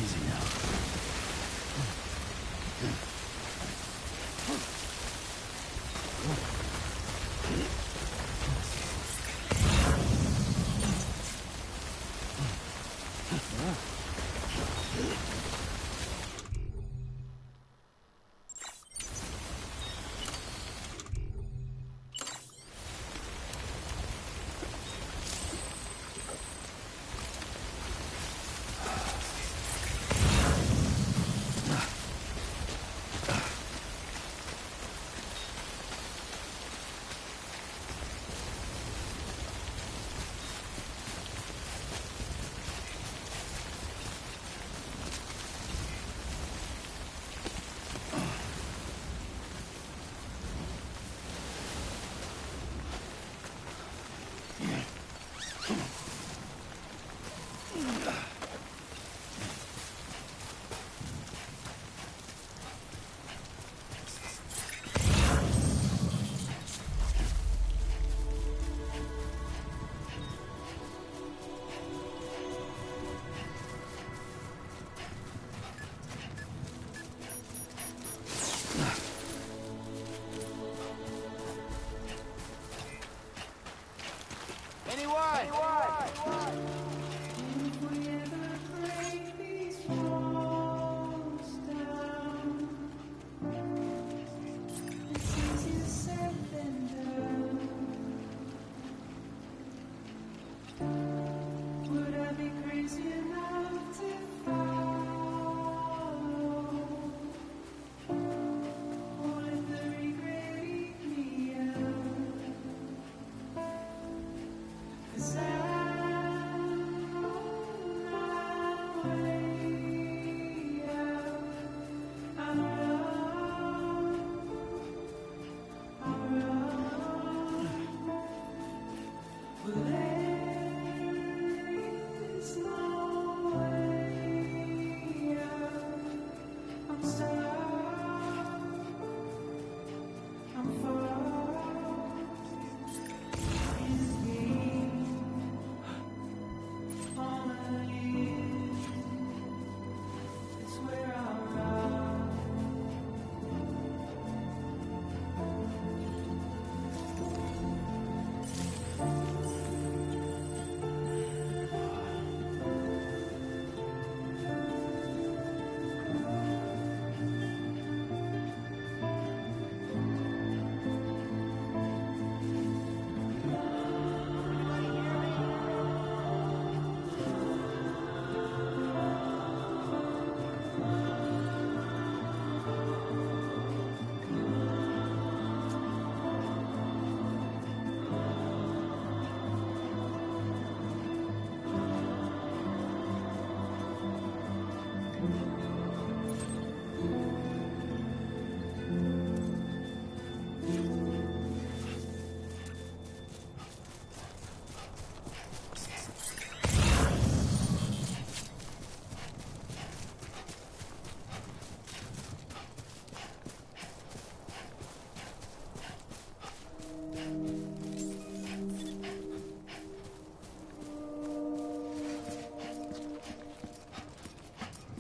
Easy now.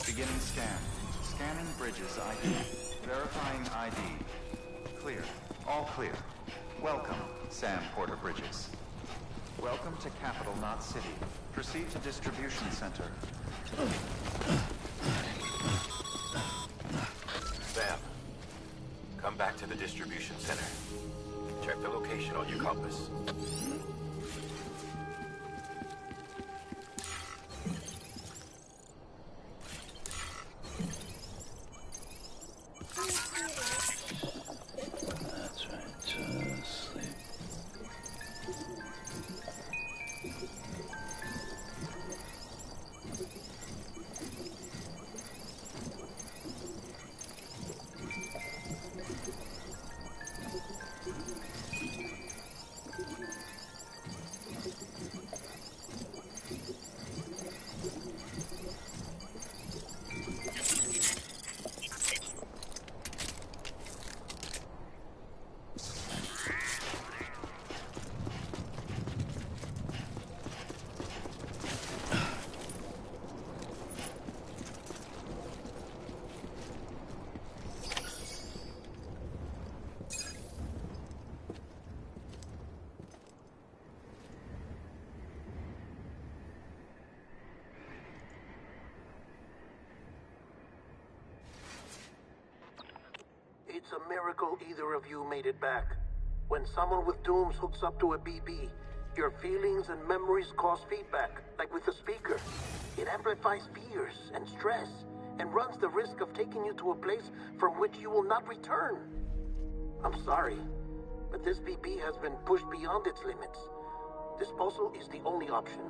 Beginning scan. Scanning bridges ID. Verifying ID. Clear. All clear. Welcome, Sam Porter Bridges. Welcome to Capital Knot City. Proceed to distribution center. Sam, come back to the distribution center. Check the location on your compass. That's right, just sleep. miracle either of you made it back. When someone with dooms hooks up to a BB, your feelings and memories cause feedback, like with the speaker. It amplifies fears and stress, and runs the risk of taking you to a place from which you will not return. I'm sorry, but this BB has been pushed beyond its limits. Disposal is the only option.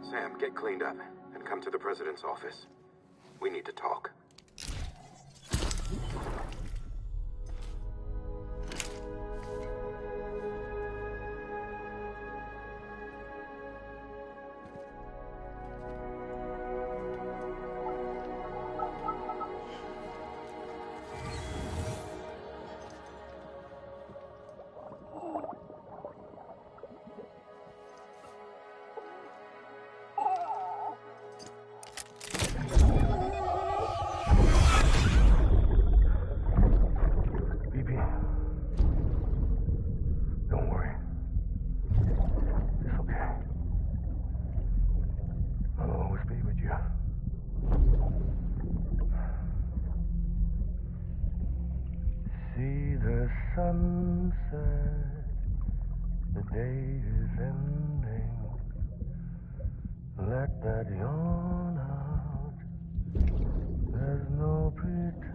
Sam, get cleaned up and come to the President's office. We need to talk. Sunset, the day is ending. Let that yawn out. There's no pretending.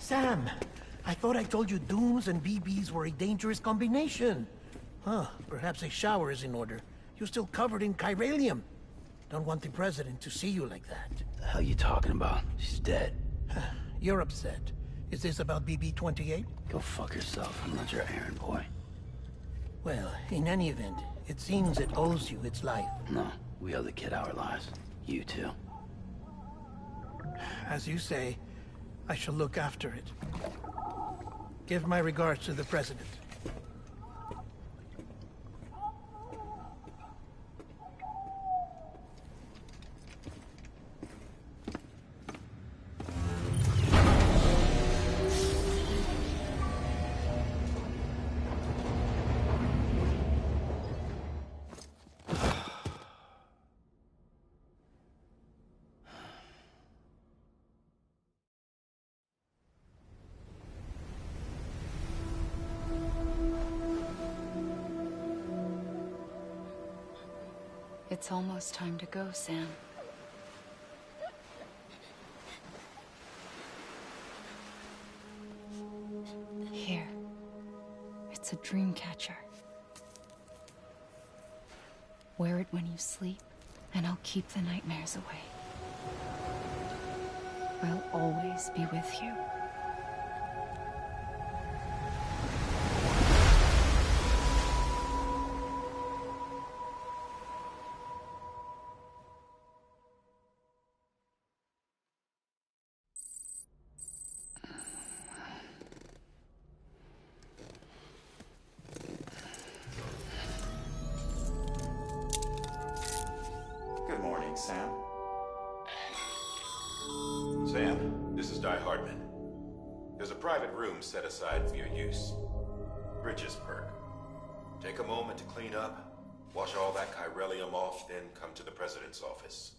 Sam, I thought I told you dooms and BBs were a dangerous combination. Huh, perhaps a shower is in order. You're still covered in chiralium. Don't want the President to see you like that. The hell you talking about? She's dead. You're upset. Is this about BB-28? Go fuck yourself. I'm not your errand boy. Well, in any event, it seems it owes you its life. No, we owe the kid our lives. You too. As you say, I shall look after it. Give my regards to the President. It's almost time to go, Sam. Here. It's a dream catcher. Wear it when you sleep, and I'll keep the nightmares away. I'll always be with you. Good morning, Sam. Sam, this is Di Hardman. There's a private room set aside for your use. Bridges perk. Take a moment to clean up, wash all that chiralium off, then come to the President's office.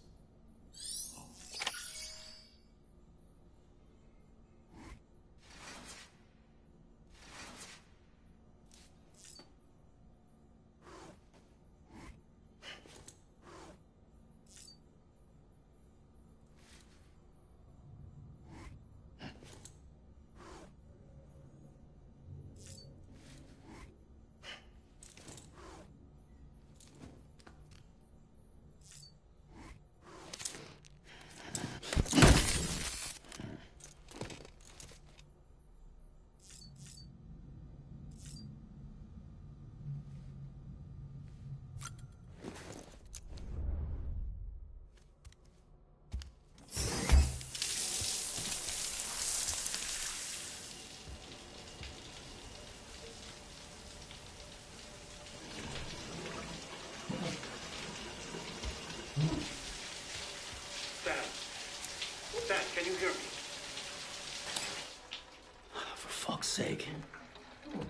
fuck's sake.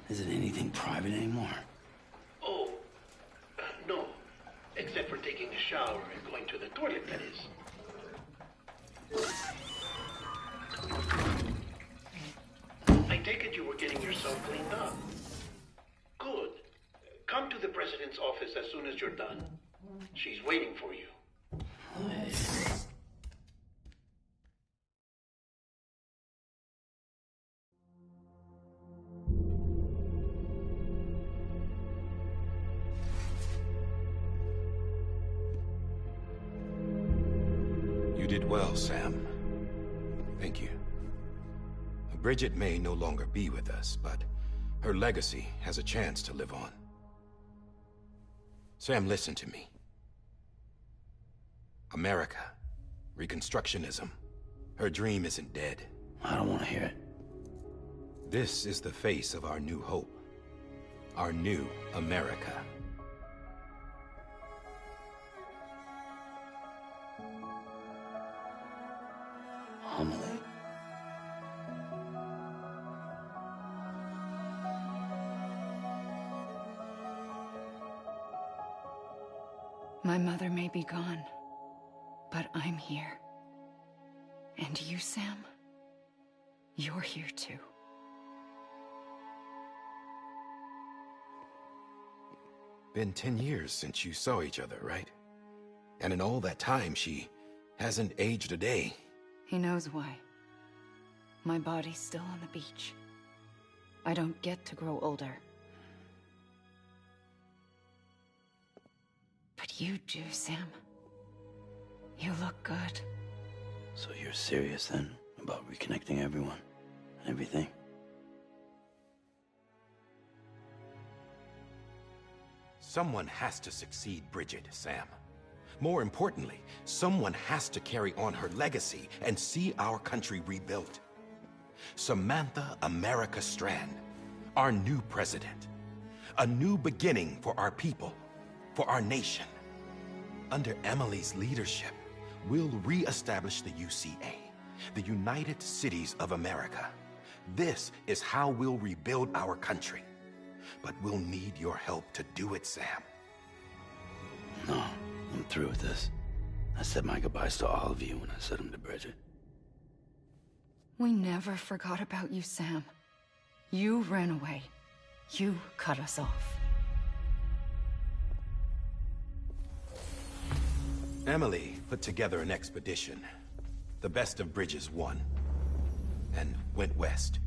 Is it anything private anymore? Oh, no. Except for taking a shower and going to the toilet, that is. I take it you were getting yourself cleaned up. Good. Come to the president's office as soon as you're done. She's waiting for you. You did well, Sam. Thank you. Bridget may no longer be with us, but her legacy has a chance to live on. Sam, listen to me. America, Reconstructionism, her dream isn't dead. I don't want to hear it. This is the face of our new hope. Our new America. Amelie. My mother may be gone, but I'm here. And you, Sam, you're here too. Been 10 years since you saw each other, right? And in all that time, she hasn't aged a day. He knows why. My body's still on the beach. I don't get to grow older. But you do, Sam. You look good. So you're serious then about reconnecting everyone and everything? Someone has to succeed Bridget, Sam. More importantly, someone has to carry on her legacy and see our country rebuilt. Samantha America Strand, our new president. A new beginning for our people, for our nation. Under Emily's leadership, we'll re-establish the UCA, the United Cities of America. This is how we'll rebuild our country. But we'll need your help to do it, Sam. No, I'm through with this. I said my goodbyes to all of you when I said them to Bridget. We never forgot about you, Sam. You ran away. You cut us off. Emily put together an expedition. The best of Bridges won. And went west.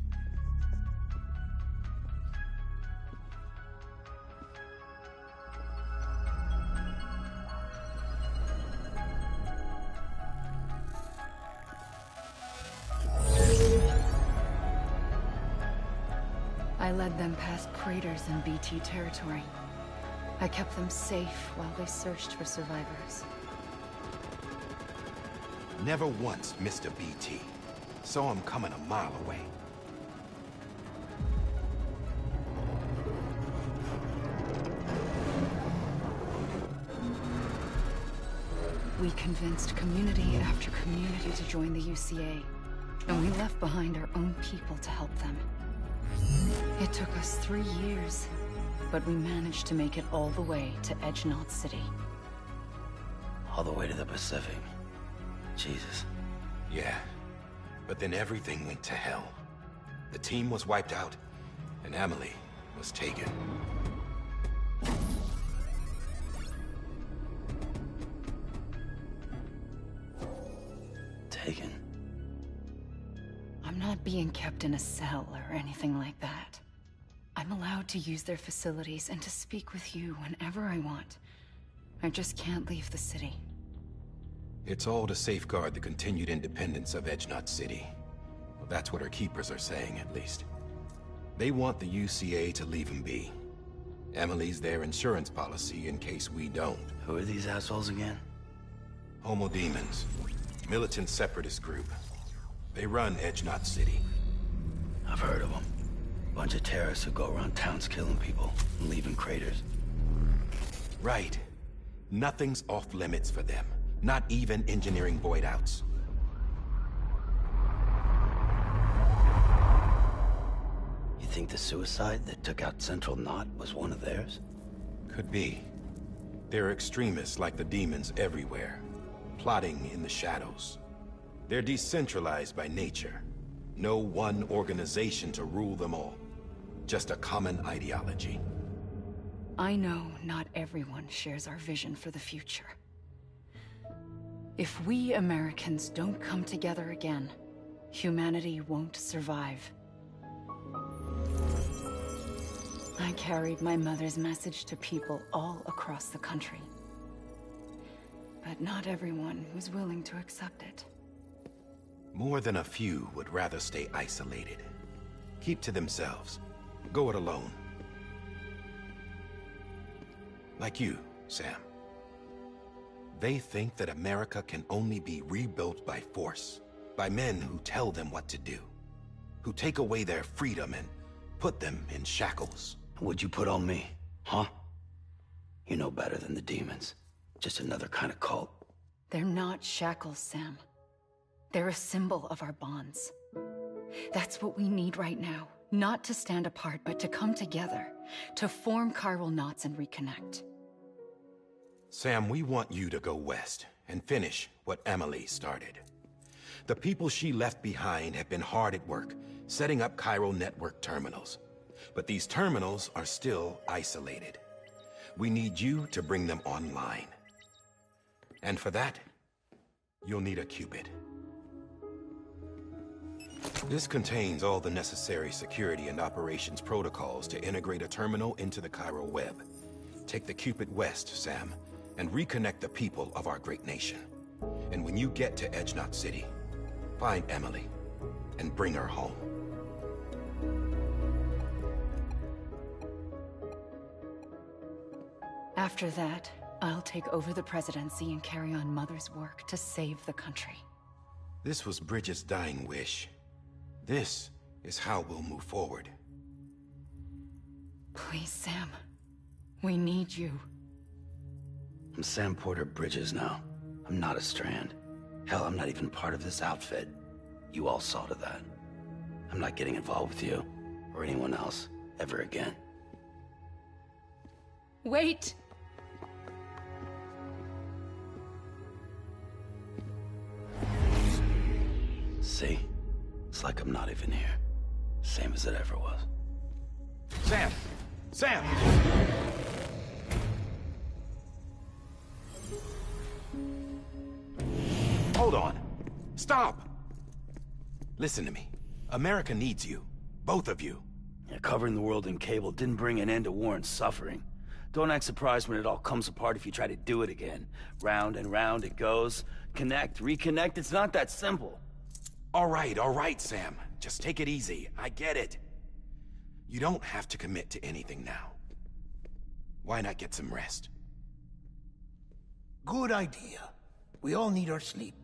I led them past craters in BT territory. I kept them safe while they searched for survivors. Never once missed a BT. Saw him coming a mile away. We convinced community after community to join the UCA, and we left behind our own people to help them. It took us 3 years, but we managed to make it all the way to Edgenot City. All the way to the Pacific. Jesus. Yeah, but then everything went to hell. The team was wiped out, and Emily was taken. Taken? I'm not being kept in a cell or anything like that. I'm allowed to use their facilities and to speak with you whenever I want. I just can't leave the city. It's all to safeguard the continued independence of Edgenot City. Well, that's what our keepers are saying, at least. They want the UCA to leave them be. Emily's their insurance policy in case we don't. Who are these assholes again? Homo Demons. Militant separatist group. They run Edgenot City. I've heard of them. Bunch of terrorists who go around towns killing people and leaving craters. Right. Nothing's off limits for them. Not even engineering void outs. think the suicide that took out Central Knot was one of theirs? Could be. There are extremists like the demons everywhere, plotting in the shadows. They're decentralized by nature. No one organization to rule them all. Just a common ideology. I know not everyone shares our vision for the future. If we Americans don't come together again, humanity won't survive. I carried my mother's message to people all across the country. But not everyone was willing to accept it. More than a few would rather stay isolated. Keep to themselves. Go it alone. Like you, Sam. They think that America can only be rebuilt by force, by men who tell them what to do, who take away their freedom and put them in shackles. What'd you put on me, huh? You know better than the demons. Just another kind of cult. They're not shackles, Sam. They're a symbol of our bonds. That's what we need right now. Not to stand apart, but to come together. To form chiral knots and reconnect. Sam, we want you to go west and finish what Emily started. The people she left behind have been hard at work, setting up chiral network terminals. But these terminals are still isolated. We need you to bring them online. And for that, you'll need a Cupid. This contains all the necessary security and operations protocols to integrate a terminal into the chiral web. Take the Cupid west, Sam, and reconnect the people of our great nation. And when you get to Edge Knot City, find Emily and bring her home. After that, I'll take over the presidency and carry on Mother's work to save the country. This was Bridget's dying wish. This is how we'll move forward. Please, Sam. We need you. I'm Sam Porter Bridges now. I'm not a Strand. Hell, I'm not even part of this outfit. You all saw to that. I'm not getting involved with you, or anyone else, ever again. Wait! See? It's like I'm not even here. Same as it ever was. Sam! Sam! Hold on. Stop! Listen to me. America needs you. Both of you. Yeah, covering the world in cable didn't bring an end to war and suffering. Don't act surprised when it all comes apart if you try to do it again. Round and round it goes. Connect, reconnect, it's not that simple. All right, Sam. Just take it easy. I get it. You don't have to commit to anything now. Why not get some rest? Good idea. We all need our sleep.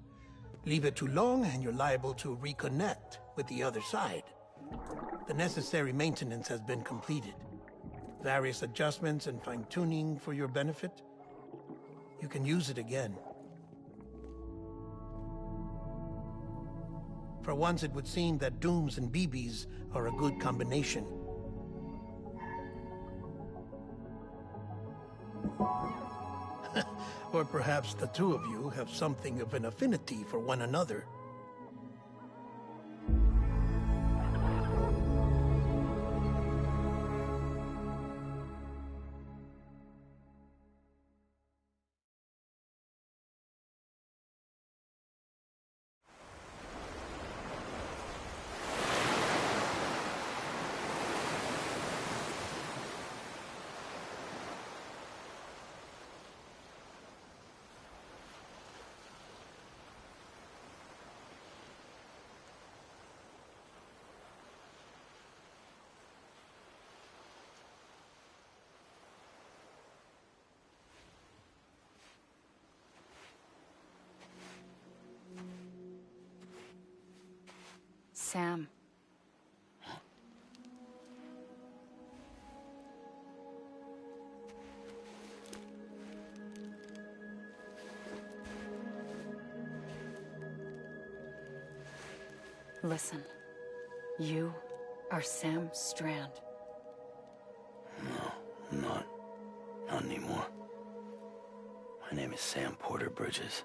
Leave it too long and you're liable to reconnect with the other side. The necessary maintenance has been completed. Various adjustments and fine-tuning for your benefit. You can use it again. For once, it would seem that Dooms and BBs are a good combination. Or perhaps the two of you have something of an affinity for one another. Sam. Listen. You are Sam Strand. No, I'm not. Not anymore. My name is Sam Porter Bridges.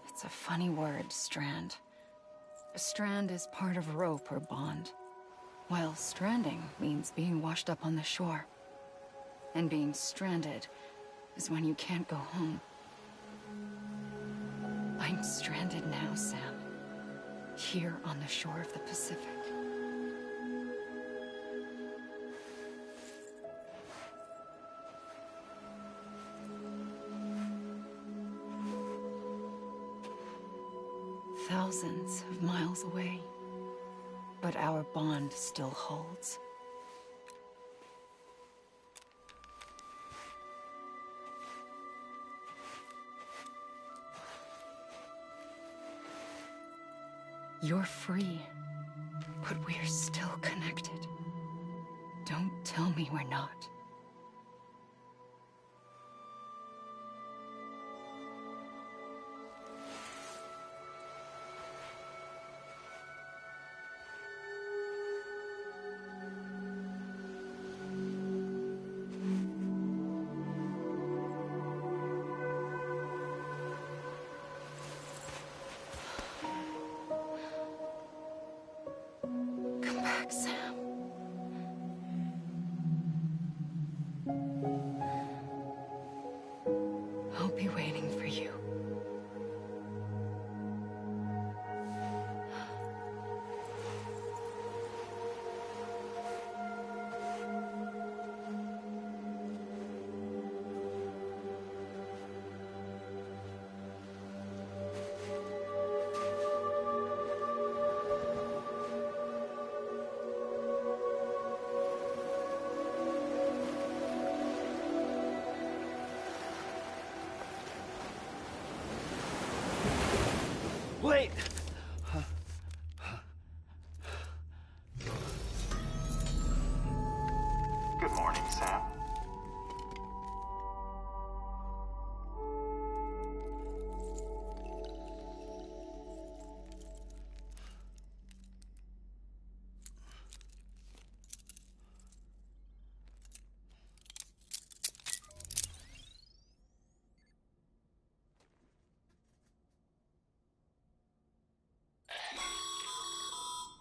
It's a funny word, Strand. A strand is part of rope or bond, while stranding means being washed up on the shore. And being stranded is when you can't go home. I'm stranded now, Sam. Here on the shore of the Pacific. Thousands of miles away, but our bond still holds. You're free, but we're still connected. Don't tell me we're not. Come back, Sam. I'll be waiting for you. Wait! Good morning, Sam.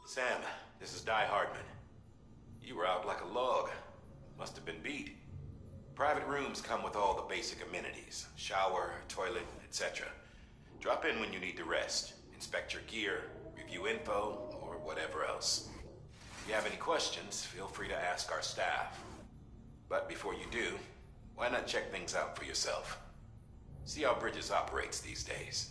Sam, this is Hardman. You were out like a log. Must have been beat. Private rooms come with all the basic amenities. Shower, toilet, etc. Drop in when you need to rest. Inspect your gear, review info, or whatever else. If you have any questions, feel free to ask our staff. But before you do, why not check things out for yourself? See how Bridges operates these days.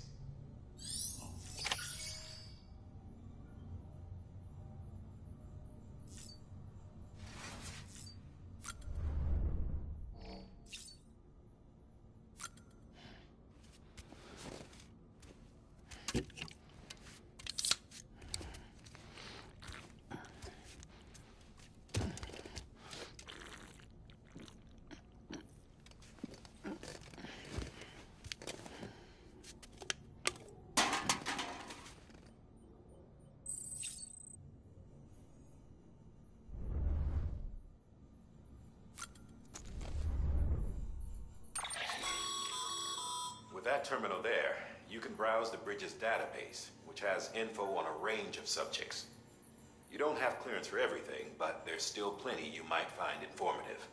With that terminal there, you can browse the Bridges database, which has info on a range of subjects. You don't have clearance for everything, but there's still plenty you might find informative.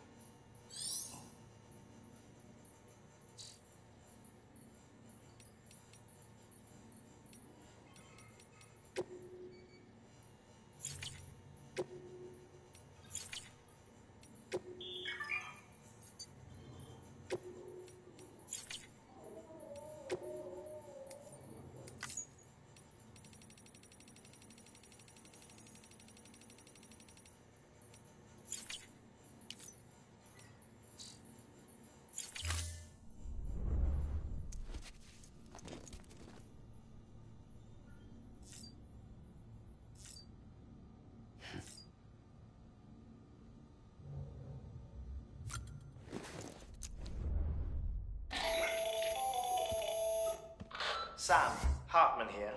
Sam, Hartman here.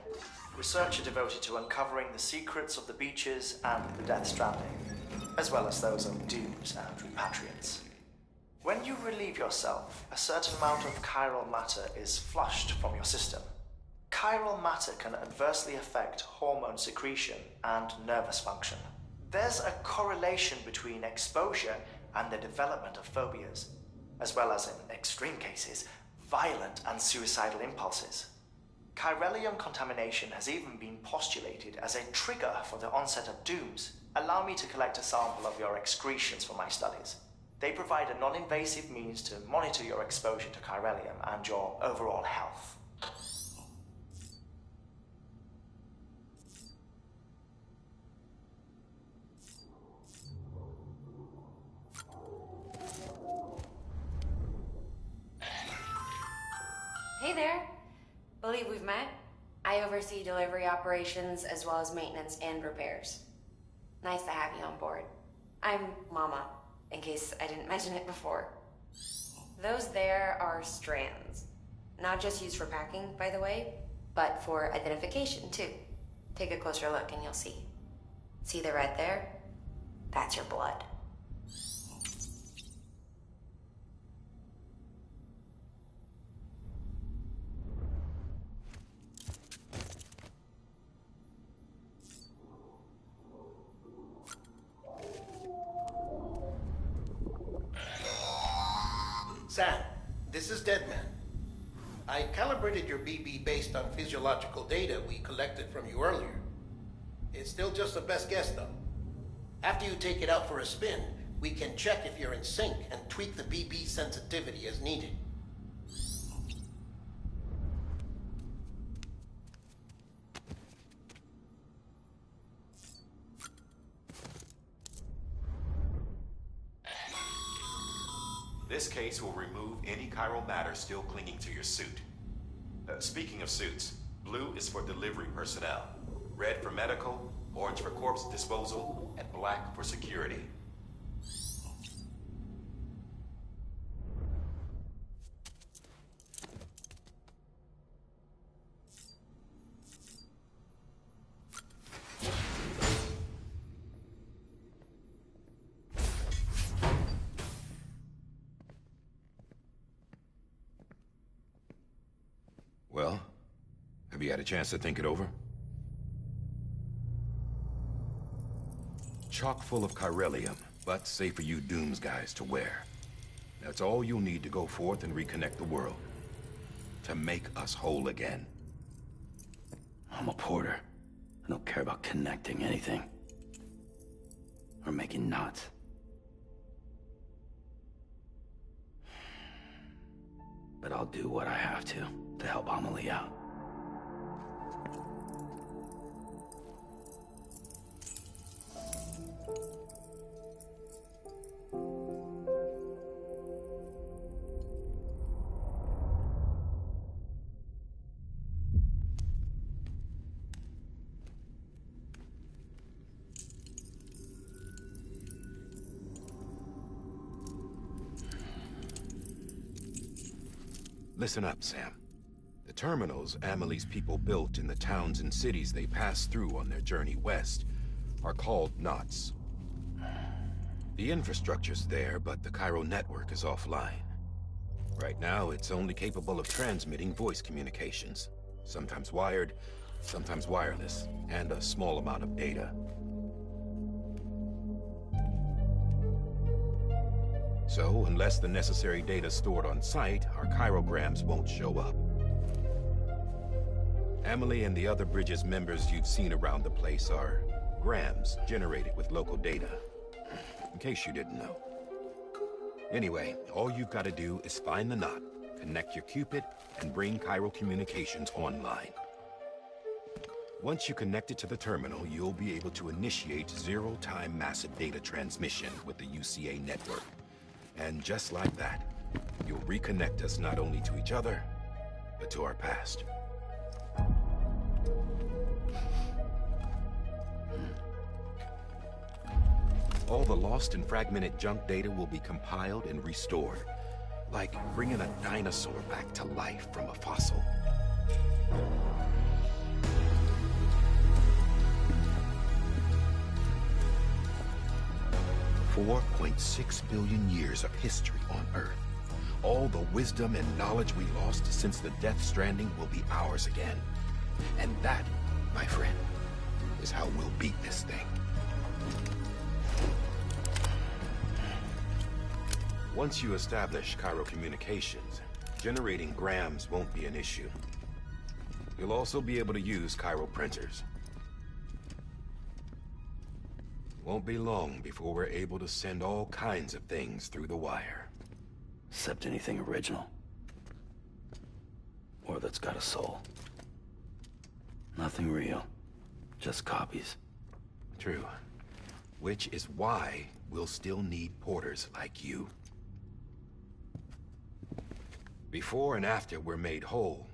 Researcher devoted to uncovering the secrets of the beaches and the Death Stranding, as well as those of dooms and repatriants. When you relieve yourself, a certain amount of chiral matter is flushed from your system. Chiral matter can adversely affect hormone secretion and nervous function. There's a correlation between exposure and the development of phobias, as well as, in extreme cases, violent and suicidal impulses. Chiralium contamination has even been postulated as a trigger for the onset of dooms. Allow me to collect a sample of your excretions for my studies. They provide a non-invasive means to monitor your exposure to chiralium and your overall health. Hey there. Believe we've met. I oversee delivery operations as well as maintenance and repairs. Nice to have you on board. I'm Mama, in case I didn't mention it before. Those there are strands. Not just used for packing, by the way, but for identification too. Take a closer look and you'll see. See the red there? That's your blood. Sam, this is Deadman. I calibrated your BB based on physiological data we collected from you earlier. It's still just a best guess, though. After you take it out for a spin, we can check if you're in sync and tweak the BB sensitivity as needed. This case will remove any chiral matter still clinging to your suit. Speaking of suits, blue is for delivery personnel, red for medical, orange for corpse disposal, and black for security. Well, have you had a chance to think it over? Chock full of chiralium, but safe for you Dooms guys to wear. That's all you'll need to go forth and reconnect the world. To make us whole again. I'm a porter. I don't care about connecting anything. Or making knots. But I'll do what I have to help Amelie out. Listen up, Sam. The terminals Amelie's people built in the towns and cities they passed through on their journey west are called knots. The infrastructure's there, but the chiral network is offline. Right now, it's only capable of transmitting voice communications. Sometimes wired, sometimes wireless, and a small amount of data. So, unless the necessary data's stored on site, our chirograms won't show up. Amelie and the other Bridges members you've seen around the place are grams generated with local data. In case you didn't know. Anyway, all you've got to do is find the knot, connect your Cupid, and bring chiral communications online. Once you connect it to the terminal, you'll be able to initiate zero-time massive data transmission with the UCA network. And just like that, you'll reconnect us not only to each other, but to our past. All the lost and fragmented junk data will be compiled and restored, like bringing a dinosaur back to life from a fossil. 4.6 billion years of history on Earth. All the wisdom and knowledge we lost since the Death Stranding will be ours again. And that, my friend, is how we'll beat this thing. Once you establish Cairo communications, generating grams won't be an issue. You'll also be able to use Cairo printers. Won't be long before we're able to send all kinds of things through the wire. Except anything original. Or that's got a soul. Nothing real. Just copies. True. Which is why we'll still need porters like you. Before and after we're made whole,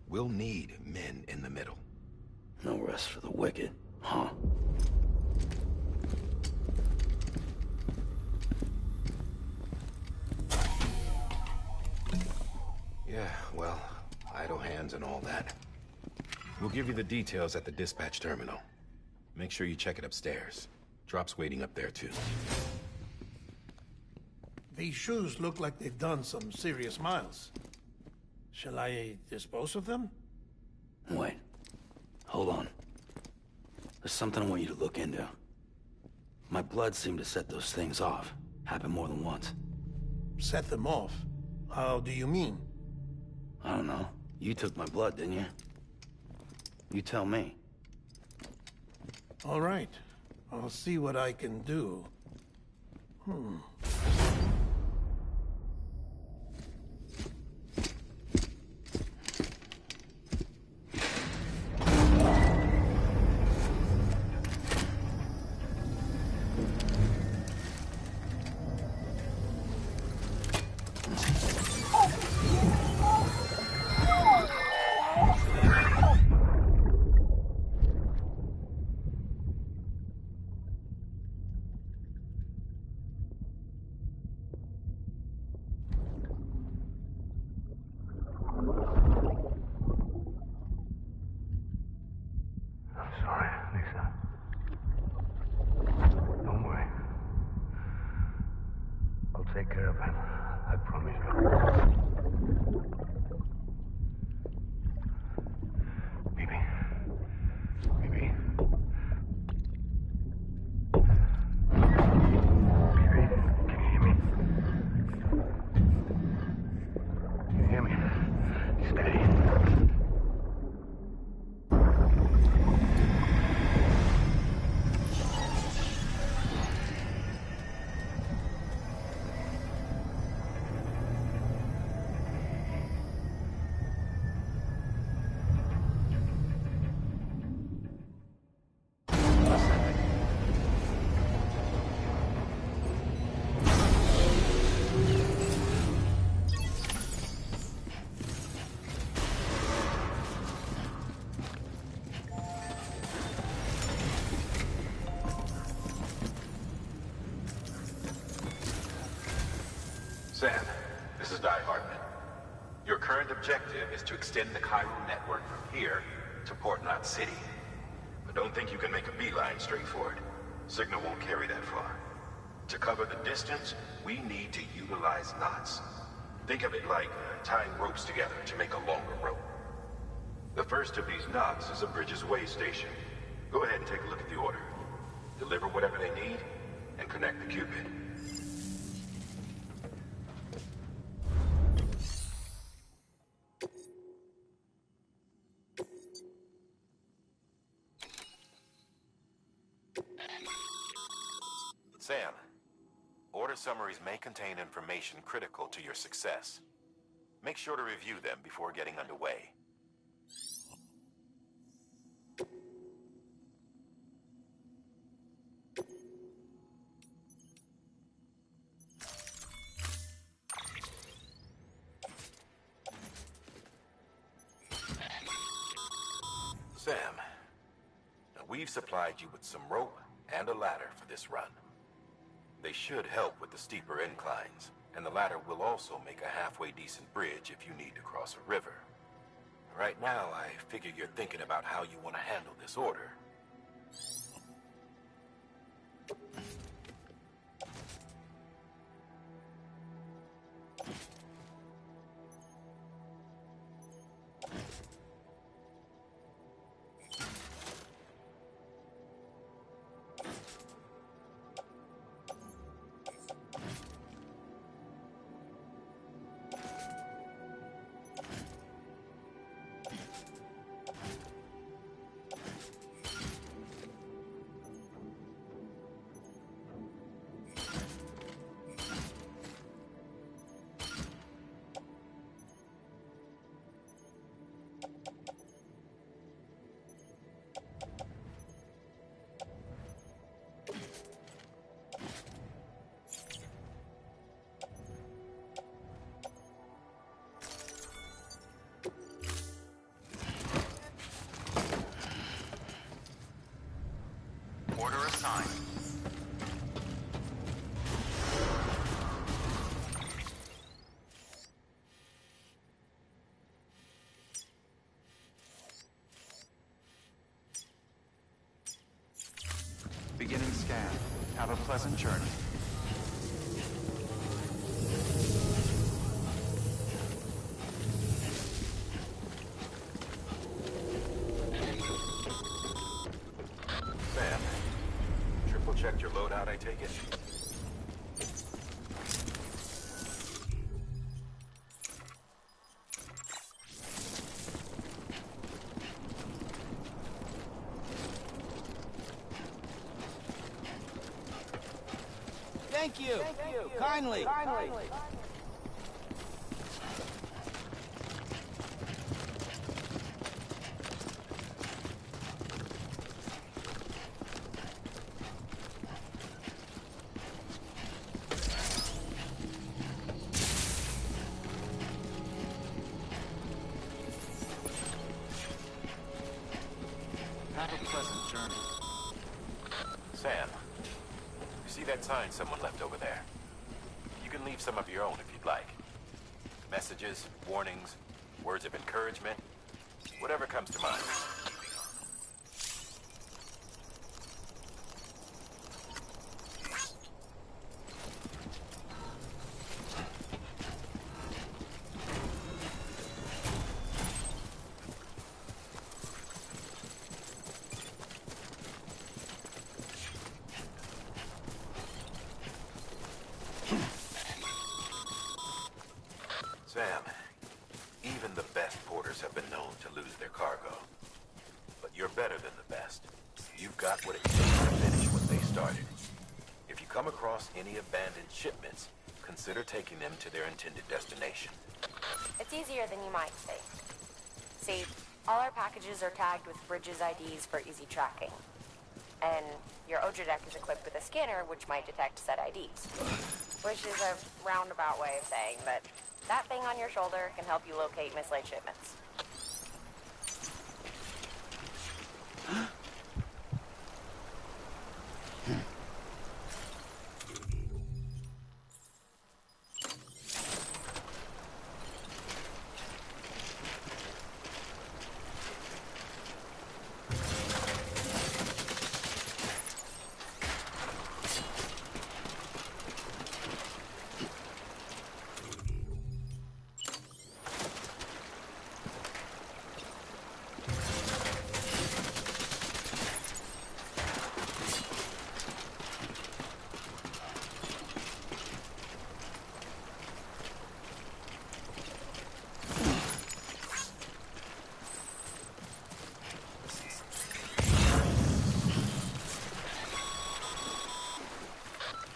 we'll need men in the middle. No rest for the wicked, huh? Yeah, well, idle hands and all that. We'll give you the details at the dispatch terminal. Make sure you check it upstairs. Drop's waiting up there, too. These shoes look like they've done some serious miles. Shall I dispose of them? Wait. Hold on. There's something I want you to look into. My blood seemed to set those things off. Happened more than once. Set them off? How do you mean? I don't know. You took my blood, didn't you? You tell me. All right. I'll see what I can do. I'm sorry, Lisa. Don't worry. I'll take care of him. I promise you. Baby. Baby. Baby, can you hear me? Can you hear me? Steady. Sam, this is Hardman. Your current objective is to extend the Cairo network from here to Port Knot City. But don't think you can make a beeline straight for it. Signal won't carry that far. To cover the distance, we need to utilize knots. Think of it like tying ropes together to make a longer rope. The first of these knots is a Bridges Way station. Go ahead and take a look at the order. Deliver whatever they need, and connect the Cupid. Sam, order summaries may contain information critical to your success. Make sure to review them before getting underway. Sam, we've supplied you with some rope and a ladder for this run. They should help with the steeper inclines, and the ladder will also make a halfway decent bridge if you need to cross a river. Right now, I figure you're thinking about how you want to handle this order. sign. Beginning scan. Have a pleasant journey. Sam, triple checked your loadout, I take it? Thank you. Kindly. Have a pleasant journey. Sam, you see that sign someone left over there? You can leave some of your own if you'd like. Messages, warnings, words of encouragement, whatever comes to mind. Sam, even the best porters have been known to lose their cargo. But you're better than the best. You've got what it takes to finish what they started. If you come across any abandoned shipments, consider taking them to their intended destination. It's easier than you might think. See, all our packages are tagged with Bridges IDs for easy tracking. And your Odra deck is equipped with a scanner which might detect said IDs. Which is a roundabout way of saying that that thing on your shoulder can help you locate mislaid shipments.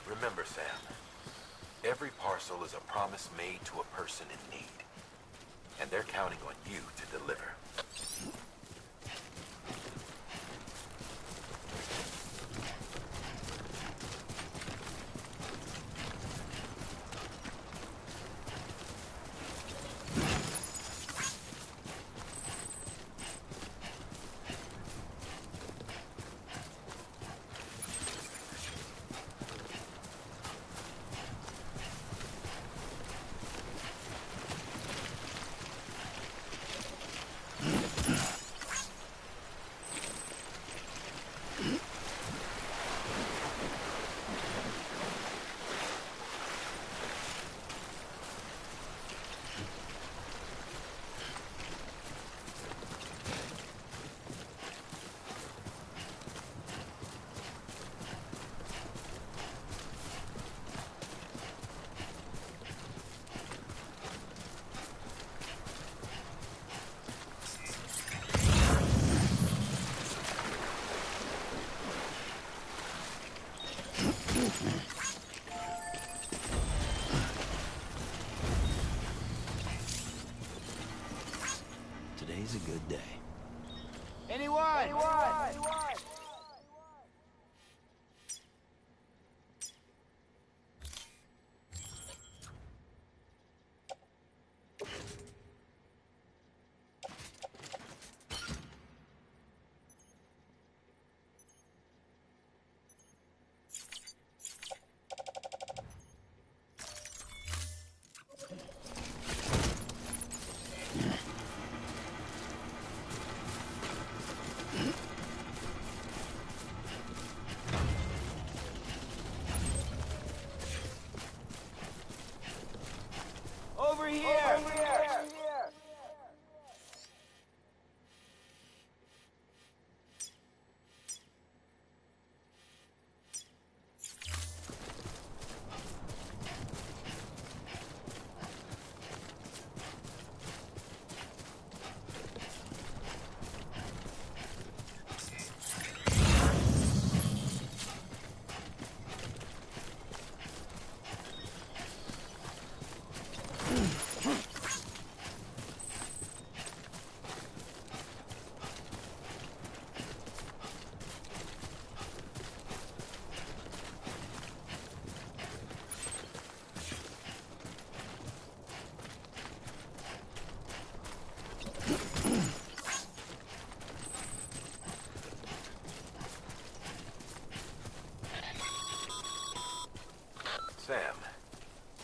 Remember, Sam, every parcel is a promise made to a person in need. And they're counting on you to deliver. Today's a good day. Anyone? here! Sam,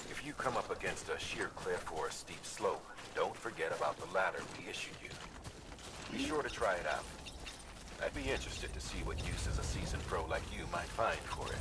if you come up against a sheer cliff or a steep slope, don't forget about the ladder we issued you. Be sure to try it out. I'd be interested to see what uses a seasoned pro like you might find for it.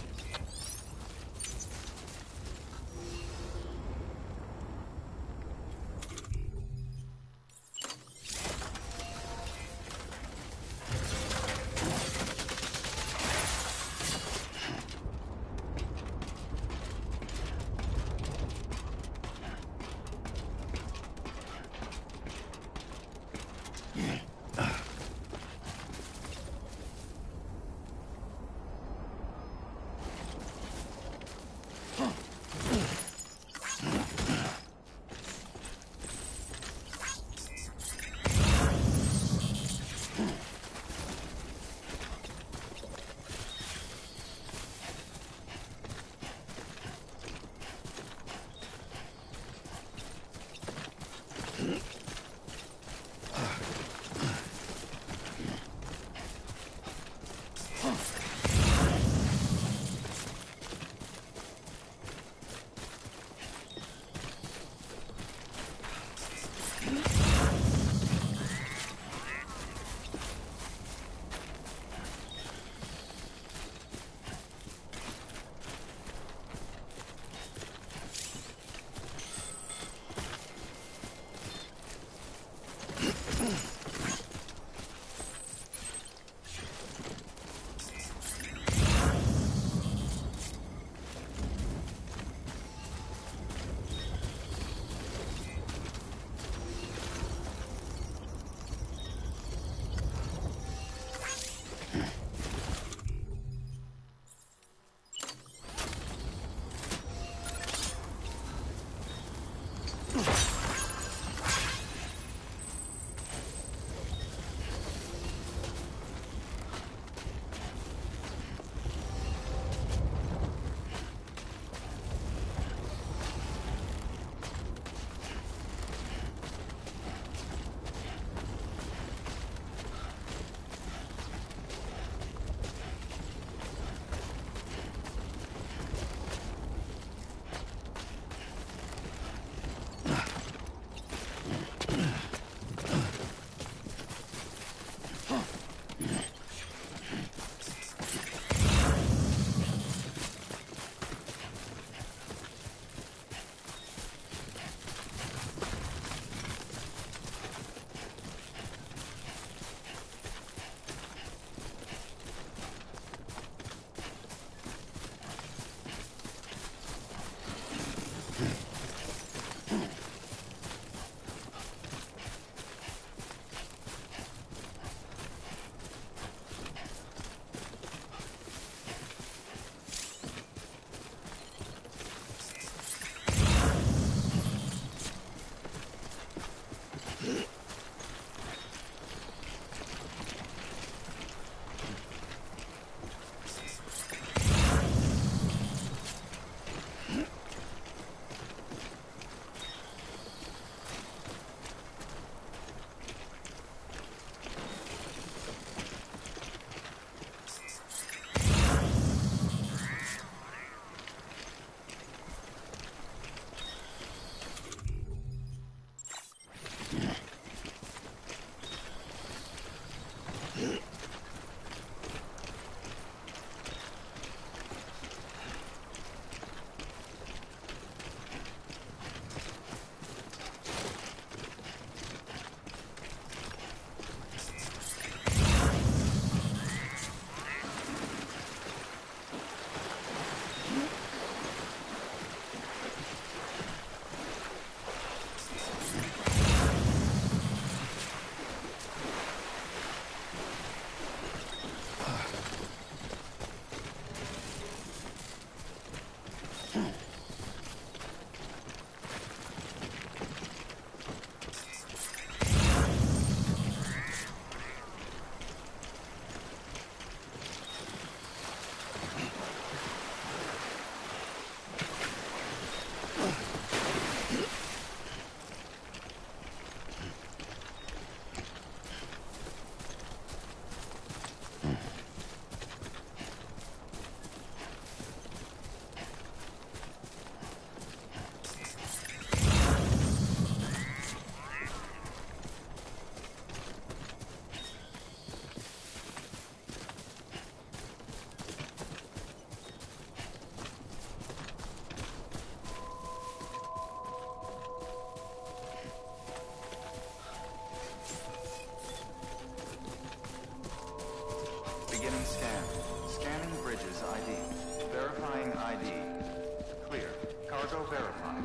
verified.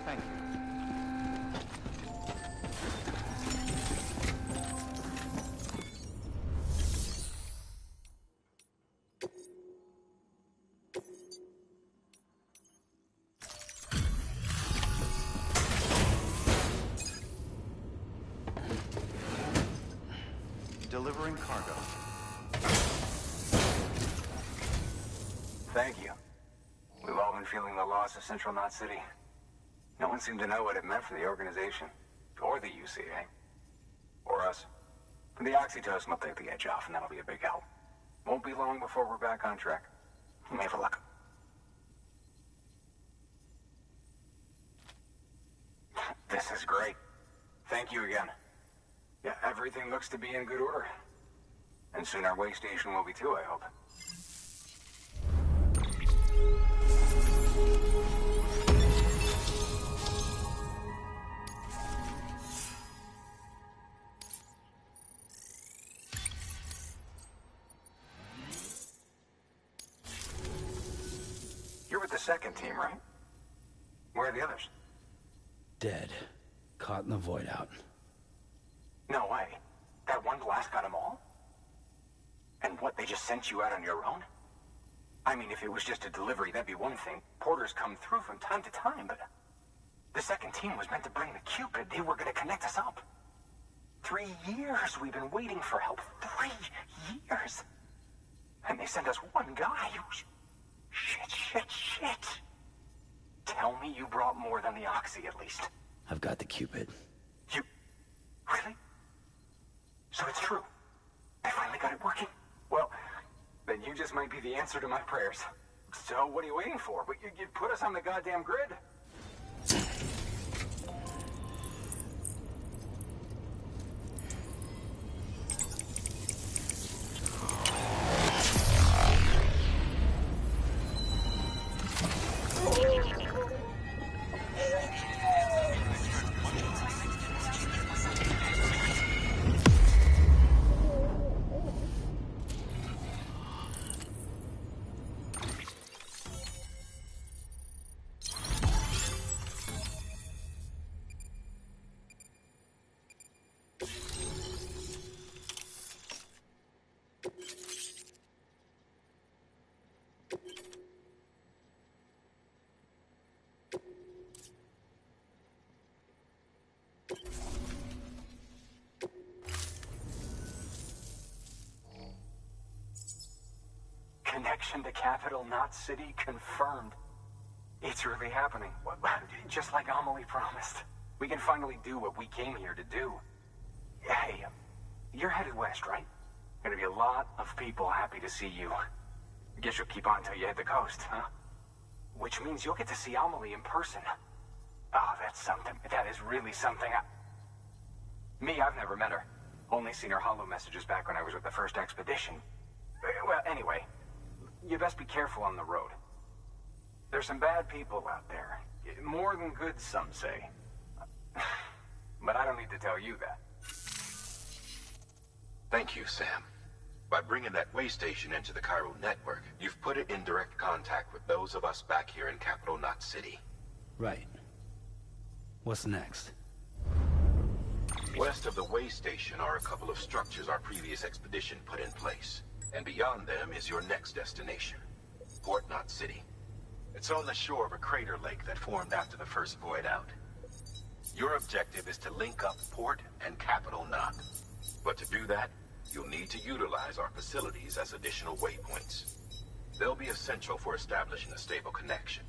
Thank you. Delivering cargo. Thank you. We've all been feeling the loss of Central Knot City. No one seemed to know what it meant for the organization, or the UCA, or us. The oxytocin will take the edge off, and that'll be a big help. Won't be long before we're back on track. You may have luck. This is great. Thank you again. Yeah, everything looks to be in good order. And soon our way station will be too, I hope. You're with the second team, right? Where are the others? Dead. Caught in the void out. No way. That one blast got them all? And what, they just sent you out on your own? I mean, if it was just a delivery, that'd be one thing. Porters come through from time to time, but... The second team was meant to bring the Cupid. They were gonna connect us up. 3 years we've been waiting for help. 3 years! And they sent us one guy. Shit. Tell me you brought more than the Oxy, at least. I've got the Cupid. You... Really? So it's true. They finally got it working. Well, then you just might be the answer to my prayers. So what are you waiting for? But you put us on the goddamn grid. Connection to Capital Knot City confirmed. It's really happening. Just like Amelie promised. We can finally do what we came here to do. Hey, you're headed west, right? Gonna be a lot of people happy to see you. Guess you'll keep on till you hit the coast, huh? Which means you'll get to see Amelie in person. Oh, that's something. That is really something. Me, I've never met her. Only seen her holo messages back when I was with the first expedition. Well, anyway, you best be careful on the road. There's some bad people out there. More than good, some say. But I don't need to tell you that. Thank you, Sam. By bringing that way station into the Cairo network, you've put it in direct contact with those of us back here in Capital Knot City. Right. What's next? West of the way station are a couple of structures our previous expedition put in place. And beyond them is your next destination, Port Knot City. It's on the shore of a crater lake that formed after the first void out. Your objective is to link up Port and Capital Knot. But to do that, you'll need to utilize our facilities as additional waypoints. They'll be essential for establishing a stable connection.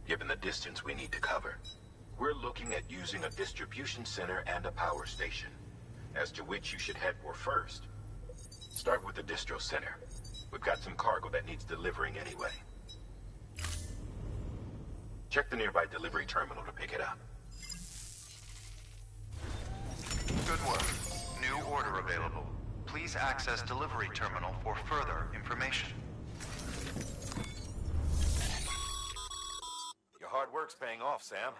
Given the distance we need to cover, we're looking at using a distribution center and a power station, as to which you should head for first. Start with the distro center. We've got some cargo that needs delivering anyway. Check the nearby delivery terminal to pick it up. Good work. New order available. Please access delivery terminal for further information. Your hard work's paying off, Sam.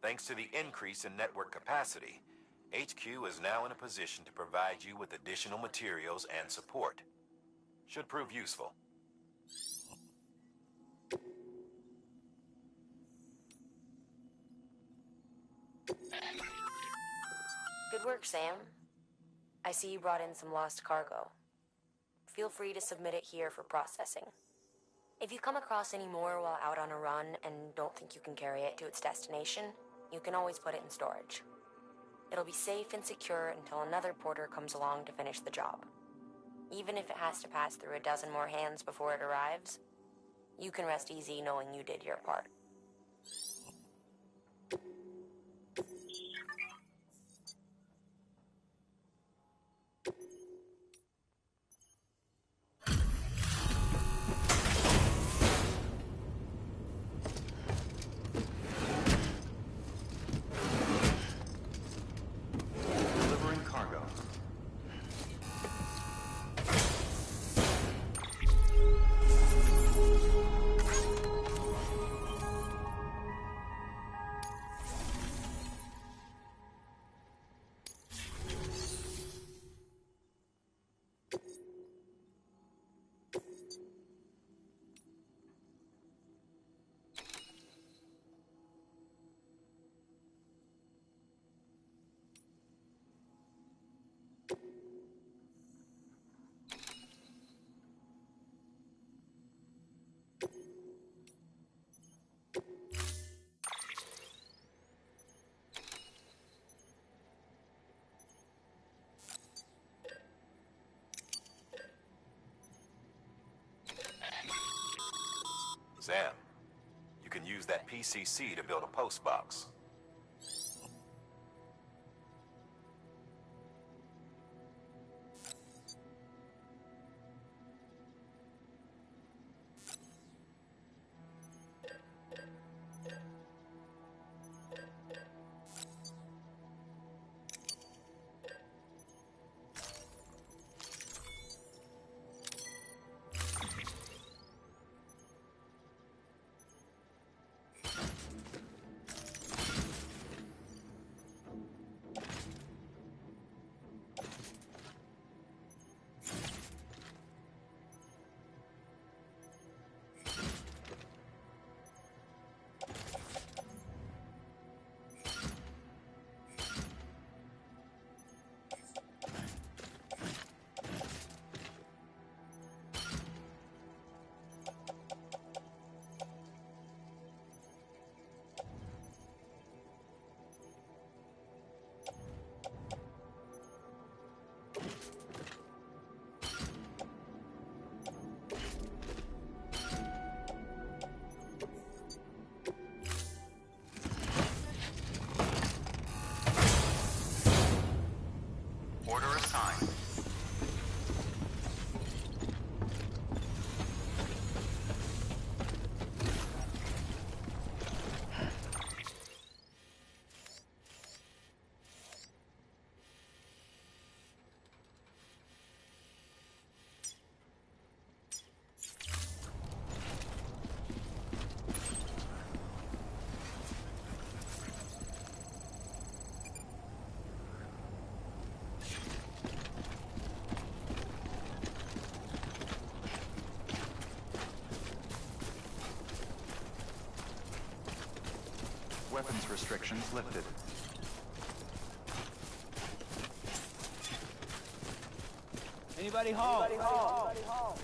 Thanks to the increase in network capacity, HQ is now in a position to provide you with additional materials and support. Should prove useful. work, Sam. I see you brought in some lost cargo. Feel free to submit it here for processing. If you come across any more while out on a run and don't think you can carry it to its destination, you can always put it in storage. It'll be safe and secure until another porter comes along to finish the job. Even if it has to pass through a dozen more hands before it arrives, you can rest easy knowing you did your part. Delivering cargo. Sam, you can use that PCC to build a post box. Order assigned. Weapons restrictions lifted. Anybody home? Anybody home?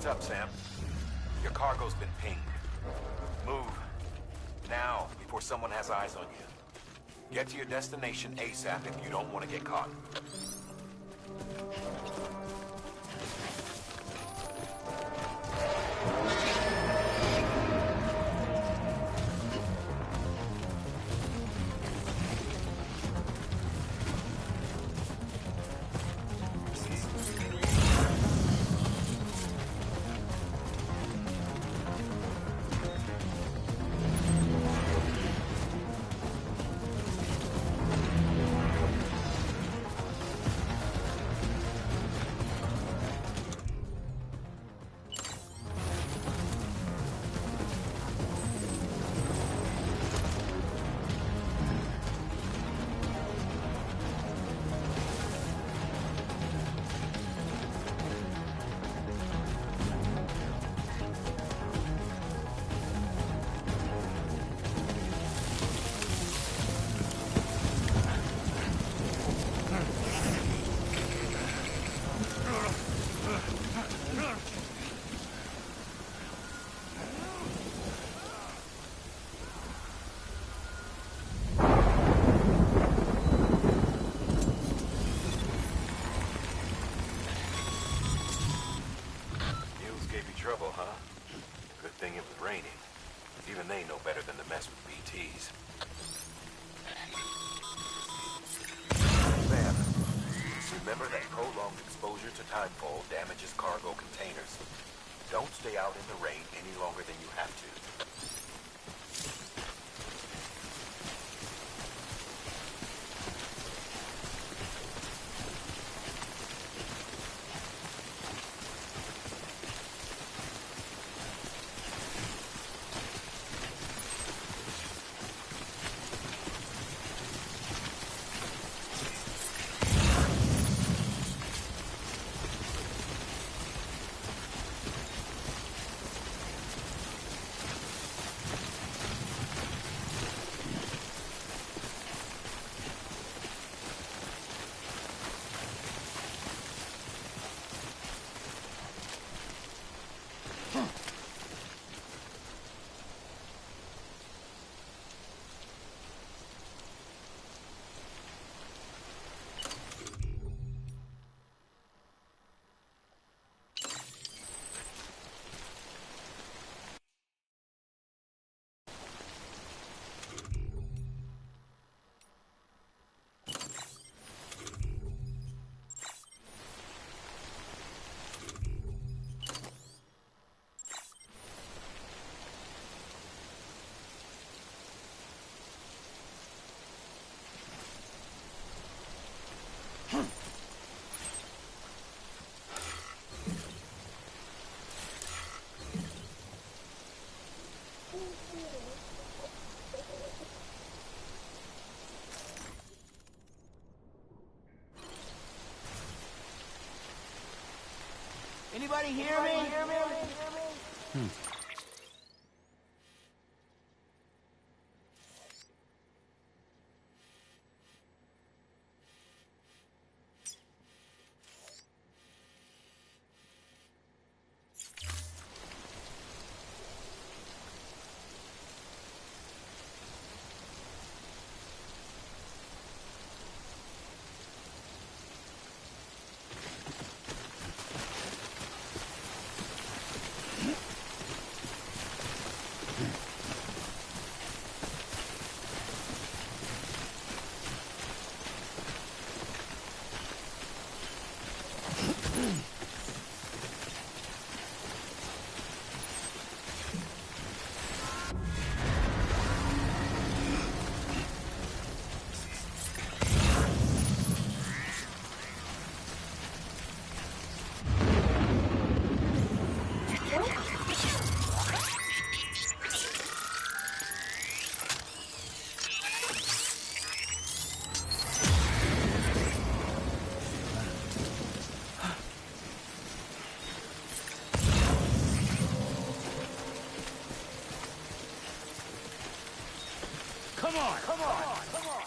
Heads up, Sam. Your cargo's been pinged. Move. Now, before someone has eyes on you. Get to your destination ASAP if you don't want to get caught. Trouble, huh? Good thing it was raining. Even they know better than to mess with BTs. Sam, remember that prolonged exposure to timefall damages cargo containers. Don't stay out in the rain any longer than you have to. Anybody hear me? Come on, come on, come on.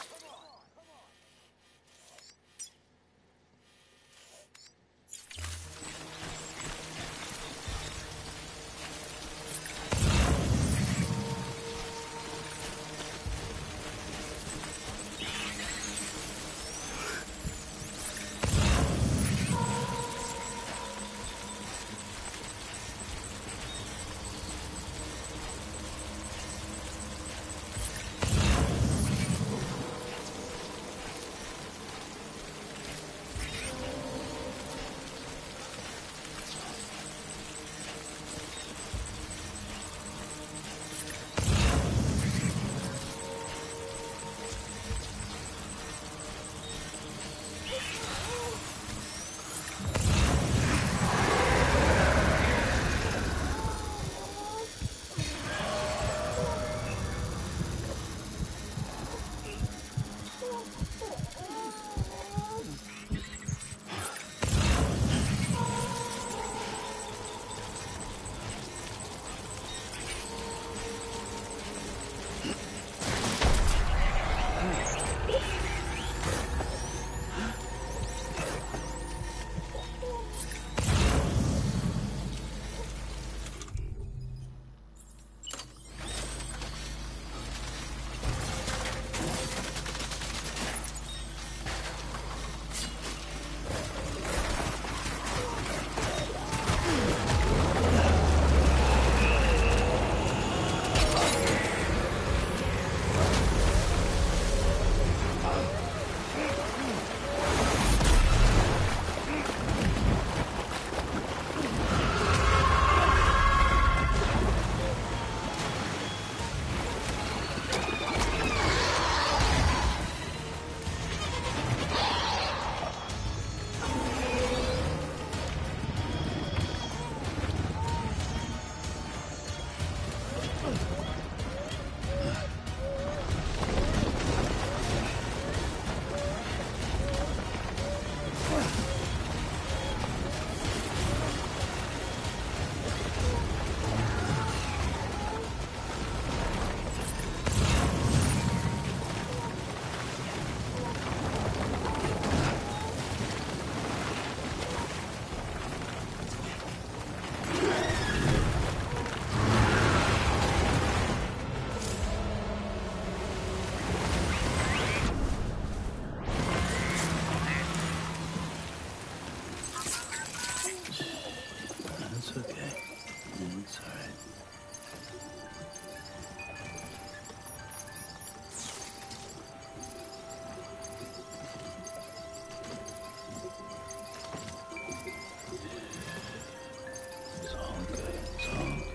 good. It's all good.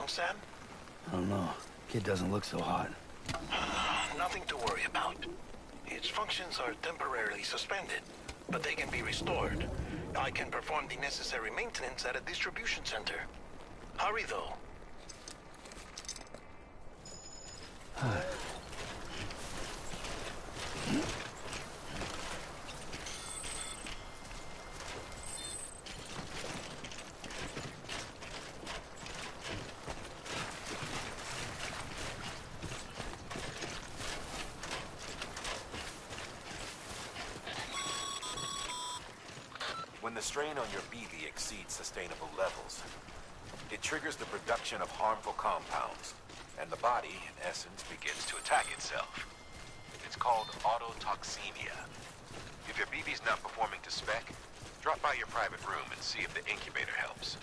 Sam? I don't know. Kid doesn't look so hot. Nothing to worry about. Its functions are temporarily suspended, but they can be restored. I can perform the necessary maintenance at a distribution center. Hurry, though. When the strain on your BB exceeds sustainable levels, it triggers the production of harmful compounds, and the body, in essence, begins to attack itself. It's called autotoxemia. If your BB's not performing to spec, drop by your private room and see if the incubator helps.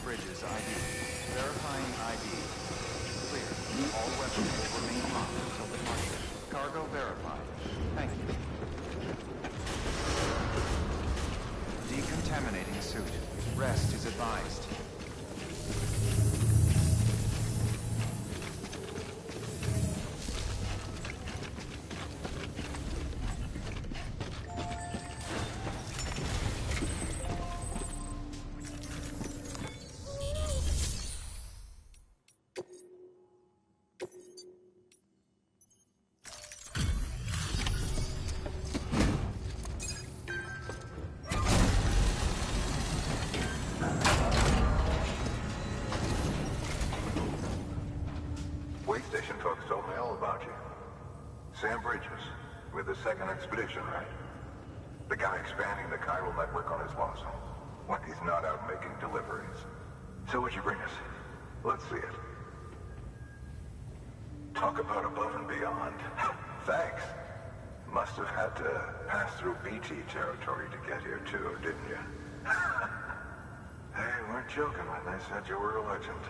Bridges ID. Verifying ID. Clear. All weapons will remain locked until departure. Cargo verified. Thank you. Decontaminating suit. Rest is advised. Sam Bridges, with the second expedition, right? The guy expanding the chiral network on his lonesome. When he's not out making deliveries. So what'd you bring us? Let's see it. Talk about above and beyond. Thanks. Must have had to pass through BT territory to get here too, didn't you? They weren't joking when they said you were a legend.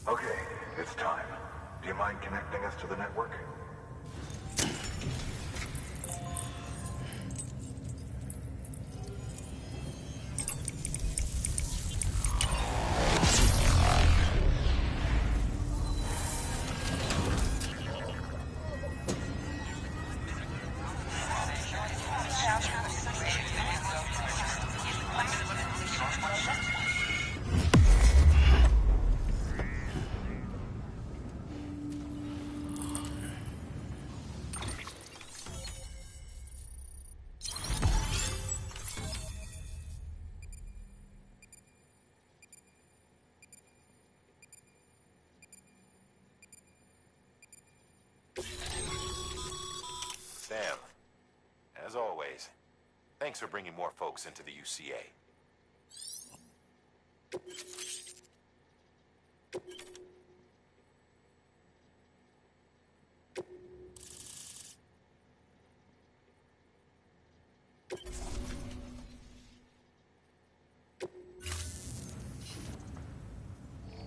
Okay, it's time. Do you mind connecting us to the network? Sam, as always, thanks for bringing more folks into the UCA.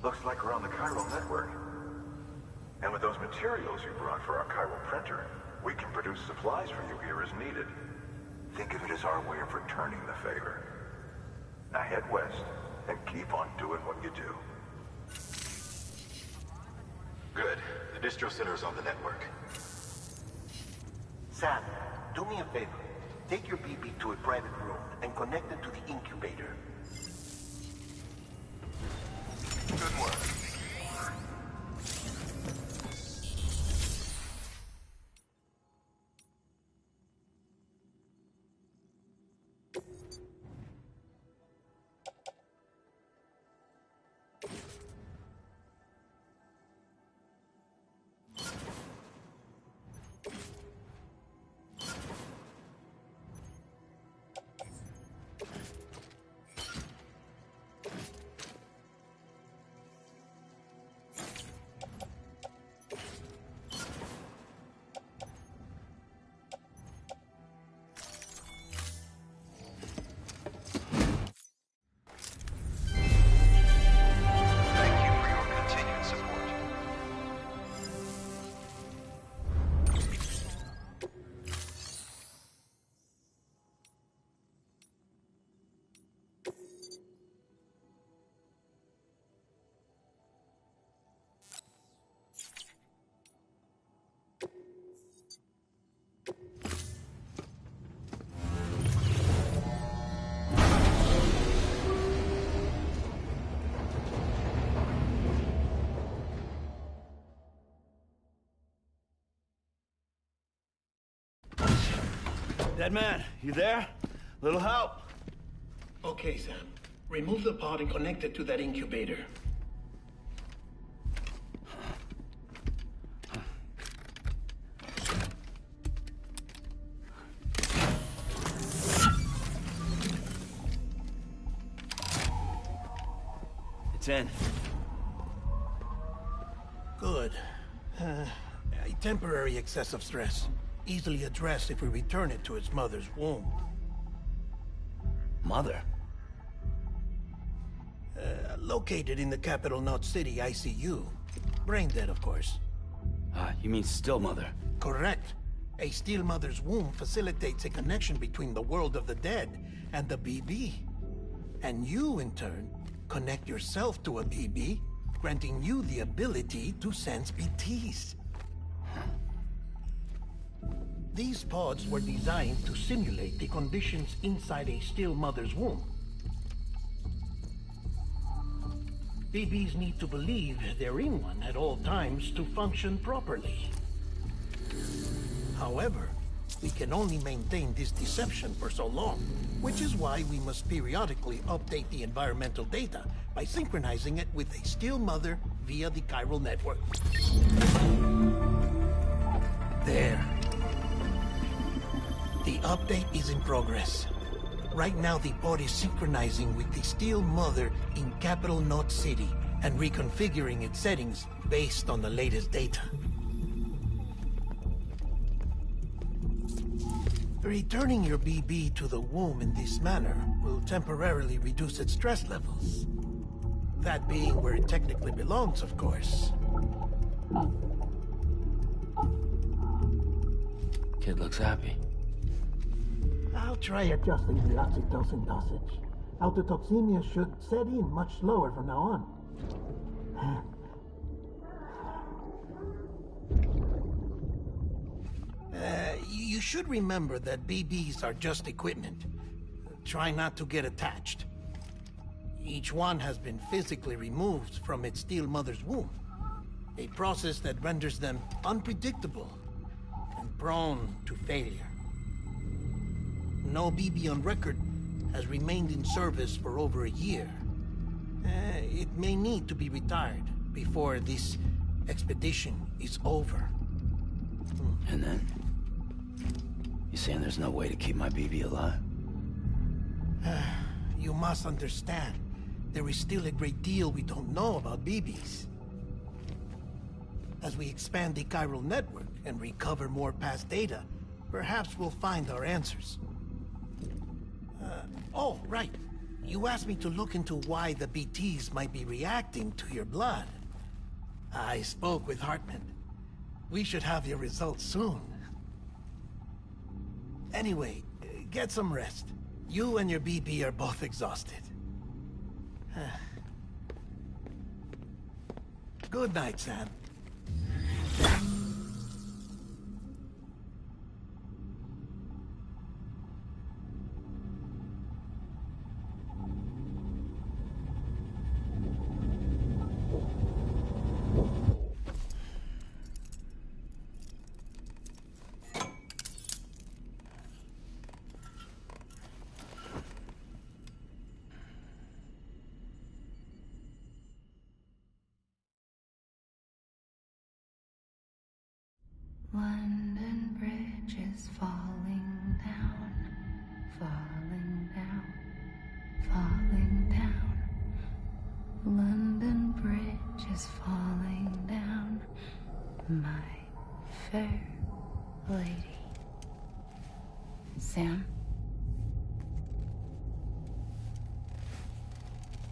Looks like we're on the chiral network. And with those materials you brought for our chiral printer, we can produce supplies for you here as needed. Think of it as our way of returning the favor. Now head west and keep on doing what you do. Good. The distro center is on the network. Sam, do me a favor. Take your BB to a private room and connect it to the incubator. Good work. Dead man, you there? Little help? Okay, Sam. Remove the pod and connect it to that incubator. It's in. Good. A temporary excessive stress. Easily addressed if we return it to its mother's womb. Mother? Located in the capital Knot City ICU. Brain dead, of course. You mean still mother? Correct. A still mother's womb facilitates a connection between the world of the dead and the BB. And you, in turn, connect yourself to a BB, granting you the ability to sense BTs. These pods were designed to simulate the conditions inside a still mother's womb. BBs need to believe they're in one at all times to function properly. However, we can only maintain this deception for so long, which is why we must periodically update the environmental data by synchronizing it with a still mother via the chiral network. There. The update is in progress. Right now, the pod is synchronizing with the still mother in capital Knot City and reconfiguring its settings based on the latest data. Returning your BB to the womb in this manner will temporarily reduce its stress levels. That being where it technically belongs, of course. Kid looks happy. I'll try adjusting the oxytocin dosage. Autotoxemia should set in much slower from now on. You should remember that BBs are just equipment. Try not to get attached. Each one has been physically removed from its still mother's womb. A process that renders them unpredictable and prone to failure. No BB on record has remained in service for over a year. It may need to be retired before this expedition is over. And then? You saying there's no way to keep my BB alive? You must understand, there is still a great deal we don't know about BBs. As we expand the chiral network and recover more past data, perhaps we'll find our answers. Oh, right. You asked me to look into why the BTs might be reacting to your blood. I spoke with Hartman. We should have your results soon. Anyway, get some rest. You and your BB are both exhausted. Good night, Sam. London Bridge is falling down, falling down, falling down. London Bridge is falling down, my fair lady. Sam?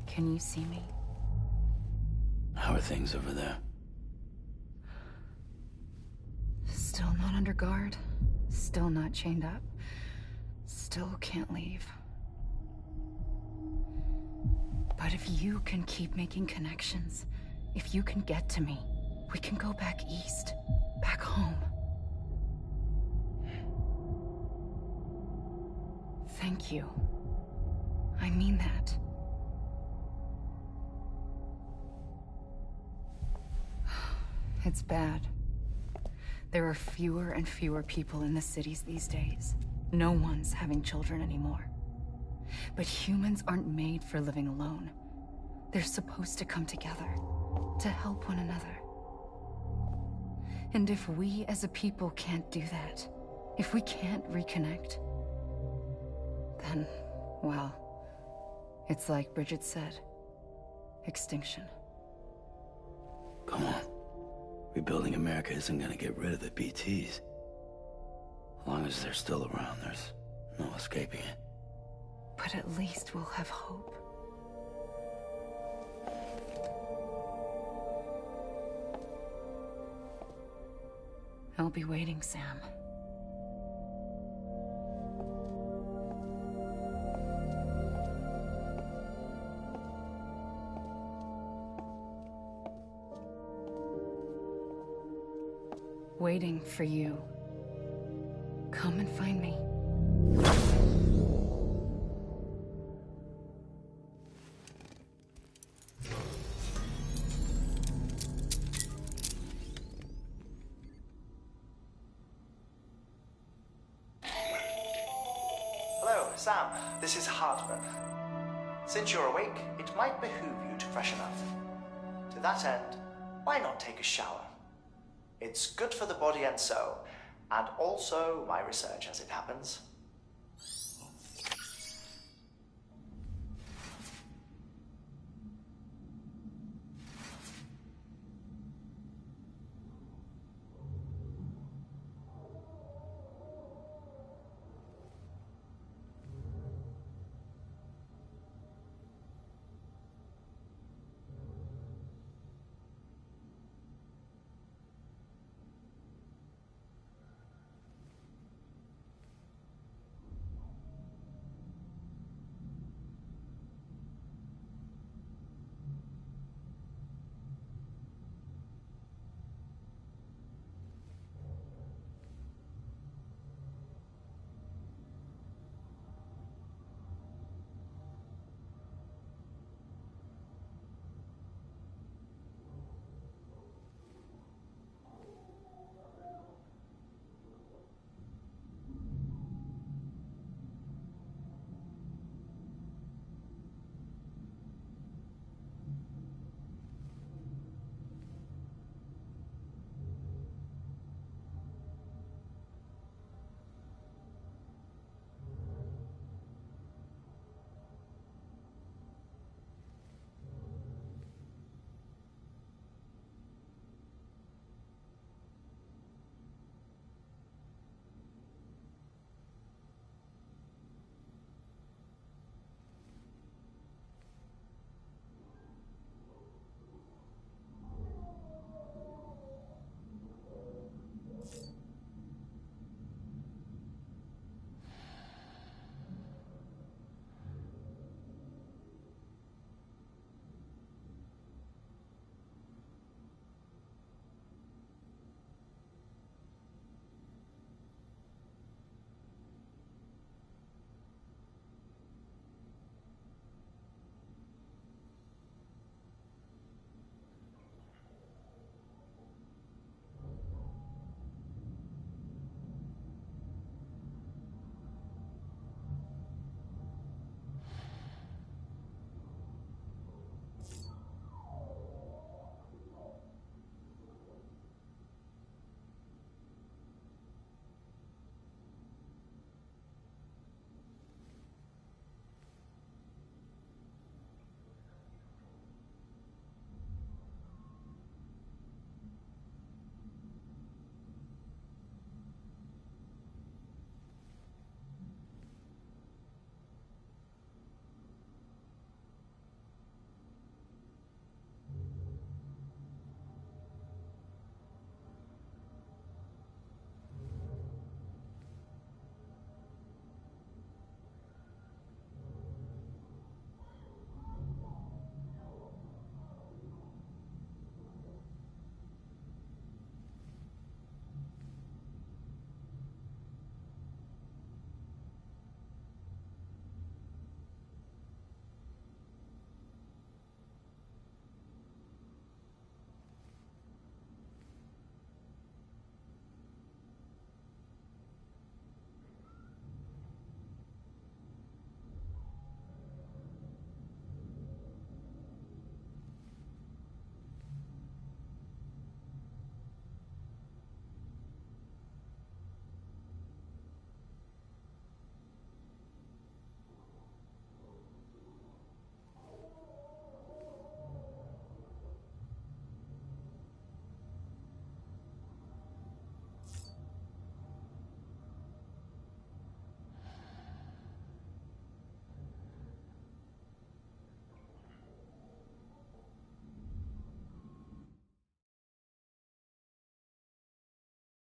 Can you see me? How are things over there? Still not under guard, still not chained up, still can't leave. But if you can keep making connections, if you can get to me, we can go back east, back home. Thank you. I mean that. It's bad. There are fewer and fewer people in the cities these days. No one's having children anymore. But humans aren't made for living alone. They're supposed to come together, to help one another. And if we as a people can't do that, if we can't reconnect, then, well, it's like Bridget said, extinction. Come on. Rebuilding America isn't gonna get rid of the BTs. As long as they're still around, there's no escaping it. But at least we'll have hope. I'll be waiting, Sam. Waiting for you. Come and find me. Hello, Sam. This is Hartman. Since you're awake, it might behoove you to freshen up. To that end, why not take a shower? It's good for the body and soul, and also my research as it happens.